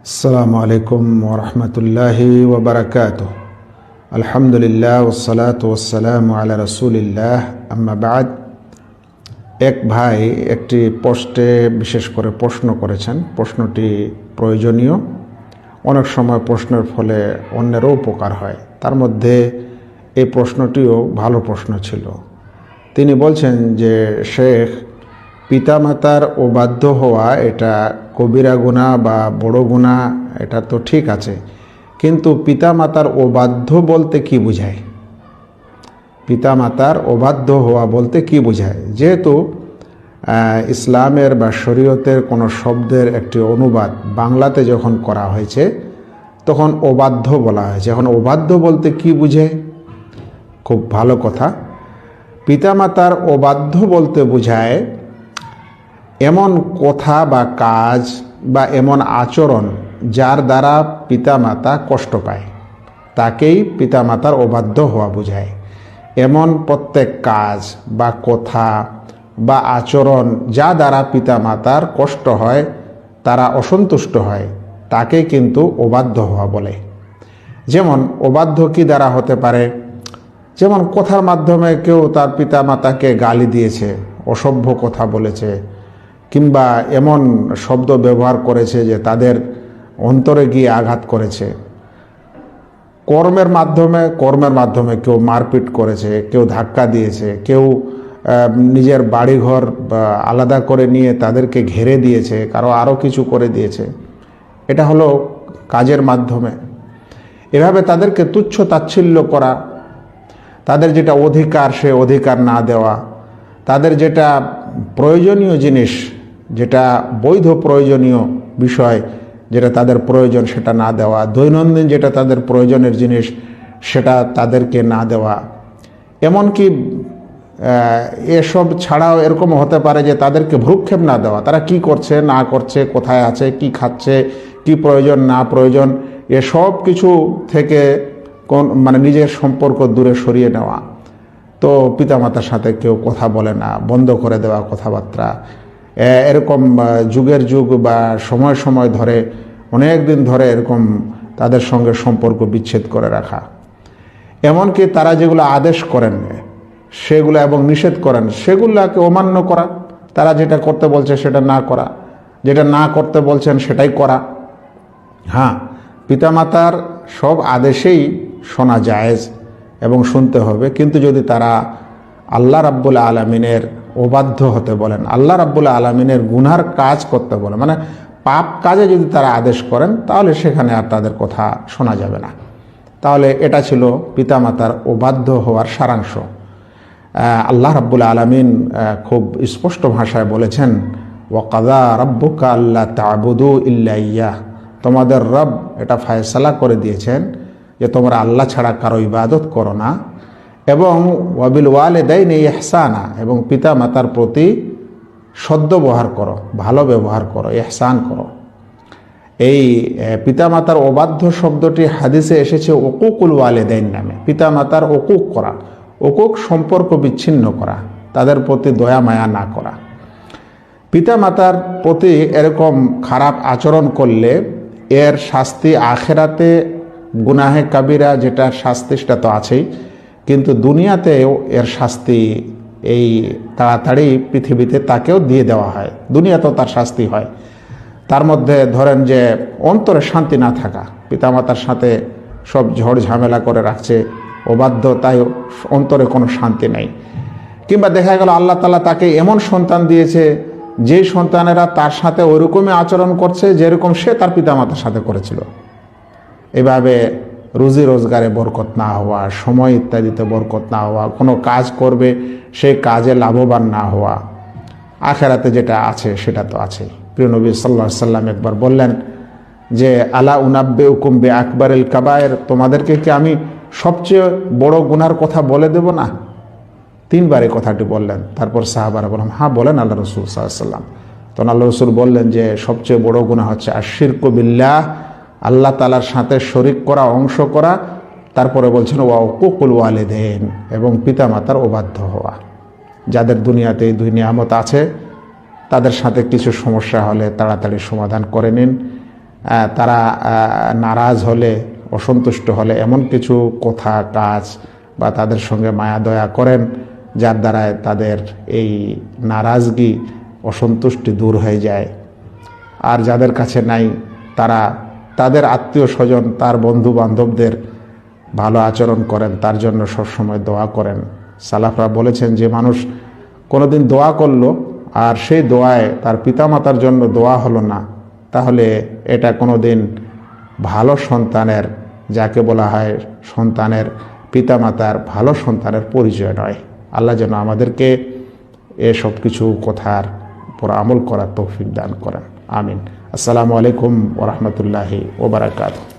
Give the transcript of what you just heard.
আসসালামু আলাইকুম ওরহমতুল্লাহি ওবরাকাতুহ। আলহামদুলিল্লাহ ওসসালাতু ওয়াসসালামু আলা রাসূলিল্লাহ, আম্মা বাদ। এক ভাই একটি পোস্টে বিশেষ করে প্রশ্ন করেছেন। প্রশ্নটি প্রয়োজনীয়। অনেক সময় প্রশ্নের ফলে অন্যেরও উপকার হয়। তার মধ্যে এই প্রশ্নটিও ভালো প্রশ্ন ছিল। তিনি বলছেন যে, শেখ, পিতামাতার অবাধ্য হওয়া এটা কবিরা গুনাহ বা বড় গুনাহ, এটা তো ঠিক আছে, কিন্তু পিতামাতার অবাধ্য বলতে কি বোঝায়? পিতামাতার অবাধ্য হওয়া বলতে কি বোঝায়? যেহেতু ইসলামের বা শরীয়তের কোনো শব্দের একটি অনুবাদ বাংলাতে যখন করা হয়েছে তখন অবাধ্য বলা হয়েছে। এখন অবাধ্য বলতে কি বুঝে? খুব ভালো কথা। পিতামাতার অবাধ্য বলতে বোঝায় এমন কথা বা কাজ বা এমন আচরণ যার দ্বারা পিতামাতা কষ্ট পায়, তাকেই পিতামাতার অবাধ্য হওয়া বোঝায়। এমন প্রত্যেক কাজ বা কথা বা আচরণ যা দ্বারা পিতামাতার কষ্ট হয়, তারা অসন্তুষ্ট হয়, তাকে কিন্তু অবাধ্য হওয়া বলে। যেমন অবাধ্য কি দ্বারা হতে পারে? যেমন কথার মাধ্যমে কেউ তার পিতামাতাকে গালি দিয়েছে, অসভ্য কথা বলেছে, কিংবা এমন শব্দ ব্যবহার করেছে যে তাদের অন্তরে গিয়ে আঘাত করেছে। কর্মের মাধ্যমে কেউ মারপিট করেছে, কেউ ধাক্কা দিয়েছে, কেউ নিজের বাড়িঘর আলাদা করে নিয়ে তাদেরকে ঘেরে দিয়েছে, কারো আরও কিছু করে দিয়েছে। এটা হলো কাজের মাধ্যমে। এভাবে তাদেরকে তুচ্ছ তাচ্ছিল্য করা, তাদের যেটা অধিকার সে অধিকার না দেওয়া, তাদের যেটা প্রয়োজনীয় জিনিস, যেটা বৈধ প্রয়োজনীয় বিষয়, যেটা তাদের প্রয়োজন সেটা না দেওয়া, দৈনন্দিন যেটা তাদের প্রয়োজনের জিনিস সেটা তাদেরকে না দেওয়া। এমনকি এসব ছাড়াও এরকম হতে পারে যে তাদেরকে ভ্রুক্ষেপ না দেওয়া, তারা কি করছে না করছে, কোথায় আছে, কি খাচ্ছে, কি প্রয়োজন না প্রয়োজন, এসব কিছু থেকে নিজের সম্পর্ক দূরে সরিয়ে নেওয়া। তো পিতামাতার সাথে কেউ কথা বলে না, বন্ধ করে দেওয়া কথাবার্তা, এরকম যুগের যুগ বা সময় সময় ধরে অনেক দিন ধরে এরকম তাদের সঙ্গে সম্পর্ক বিচ্ছেদ করে রাখা। এমনকি তারা যেগুলো আদেশ করেন সেগুলো এবং নিষেধ করেন সেগুলোকে অমান্য করা, তারা যেটা করতে বলছে সেটা না করা, যেটা না করতে বলছেন সেটাই করা। হ্যাঁ, পিতামাতার সব আদেশেই শোনা জায়েজ এবং শুনতে হবে, কিন্তু যদি তারা আল্লাহ রাব্বুল আলামিনের অবাধ্য হতে বলেন, আল্লাহ রাব্বুল আলামিনের গুনার কাজ করতে বলেন, পাপ কাজে যদি তারা আদেশ করেন, তাহলে সেখানে আর তাদের কথা শোনা যাবে না। তাহলে এটা ছিল পিতামাতার অবাধ্য হওয়ার সারাংশ। আল্লাহ রাব্বুল আলামিন খুব স্পষ্ট ভাষায় বলেছেন, ওয়াকাযা রাব্বুকা আল্লা তা'বুদু ইল্লা ইয়্যাহ, তোমাদের রব এটা ফয়সালা করে দিয়েছেন যে তোমরা আল্লাহ ছাড়া কারো ইবাদত করো না, এবং ওয়াবিল ওয়ালিদাইনি ইহসানা, এবং পিতা মাতার প্রতি সদ্ব্যবহার করো, ভালো ব্যবহার করো, ইহসান করো। এই পিতামাতার অবাধ্য শব্দটি হাদিসে এসেছে উকুকুল ওয়ালিদাইন নামে। পিতামাতার উকুক করা, উকুক সম্পর্ক বিচ্ছিন্ন করা, তাদের প্রতি দয়া মায়া না করা। পিতামাতার প্রতি এরকম খারাপ আচরণ করলে এর শাস্তি আখেরাতে গুনাহে কাবিরা যেটা শাস্তি সেটা তো আছেই, কিন্তু দুনিয়াতেও এর শাস্তি এই তাড়াতাড়ি পৃথিবীতে তাকেও দিয়ে দেওয়া হয়। দুনিয়াতেও তার শাস্তি হয়। তার মধ্যে ধরেন যে অন্তরে শান্তি না থাকা, পিতামাতার সাথে সব ঝড় ঝামেলা করে রাখছে, অবাধ্য, তাই অন্তরে কোনো শান্তি নেই। কিংবা দেখা গেল আল্লাহ তাআলা তাকে এমন সন্তান দিয়েছে যে সন্তানেরা তার সাথে ওইরকমই আচরণ করছে যেরকম সে তার পিতামাতার সাথে করেছিল। এভাবে রুজি রোজগারে বরকত না হওয়া, সময় ইত্যাদিতে বরকত না হওয়া, কোনো কাজ করবে সেই কাজে লাভবান না হওয়া, আখেরাতে যেটা আছে সেটা তো আছে। প্রিয় নবী সাল্লাল্লাহু আলাইহি সাল্লাম একবার বললেন যে, আলা উনাব্বিউকুম বিআকবারিল কাবায়ের, তোমাদেরকে কি আমি সবচেয়ে বড় গুনার কথা বলে দেব না? তিনবার এই কথাটি বললেন। তারপর সাহাবারা বললাম, হ্যাঁ বলেন আল্লাহ রাসূল সাল্লাল্লাহু আলাইহি ওয়াসাল্লাম। তখন আল্লাহ রাসূল বললেন যে সবচেয়ে বড় গুনাহ হচ্ছে আশশিরকু বিল্লাহ, আল্লাহ তাআলার সাথে শরীক করা, অংশ করা। তারপরে বলছেন ওয়া উকুকুল ওয়ালিদাইন, এবং পিতামাতার অবাধ্য হওয়া। যাদের দুনিয়াতে এই দুই নিয়ামত আছে তাদের সাথে কিছু সমস্যা হলে তাড়াতাড়ি সমাধান করে নিন। তারা নারাজ হলে, অসন্তুষ্ট হলে এমন কিছু কথা, কাজ বা তাদের সঙ্গে মায়া দয়া করেন যার দ্বারায় তাদের এই নারাজগি, অসন্তুষ্টি দূর হয়ে যায়। আর যাদের কাছে নাই তারা তাদের আত্মীয় স্বজন, তার বন্ধু বান্ধবদের ভালো আচরণ করেন, তার জন্য সবসময় দোয়া করেন। সালাফরা বলেছেন যে মানুষ কোনোদিন দোয়া করলো আর সেই দোয়ায় তার পিতামাতার জন্য দোয়া হলো না, তাহলে এটা কোনোদিন ভালো সন্তানের, যাকে বলা হয় সন্তানের পিতামাতার ভালো সন্তানের পরিচয় নয়। আল্লাহ যেন আমাদেরকে এসব কিছু কথার উপর আমল করার তৌফিক দান করেন। আমিন। আসসালামু আলাইকুম ওয়া রাহমাতুল্লাহি ওয়া বারাকাতুহু।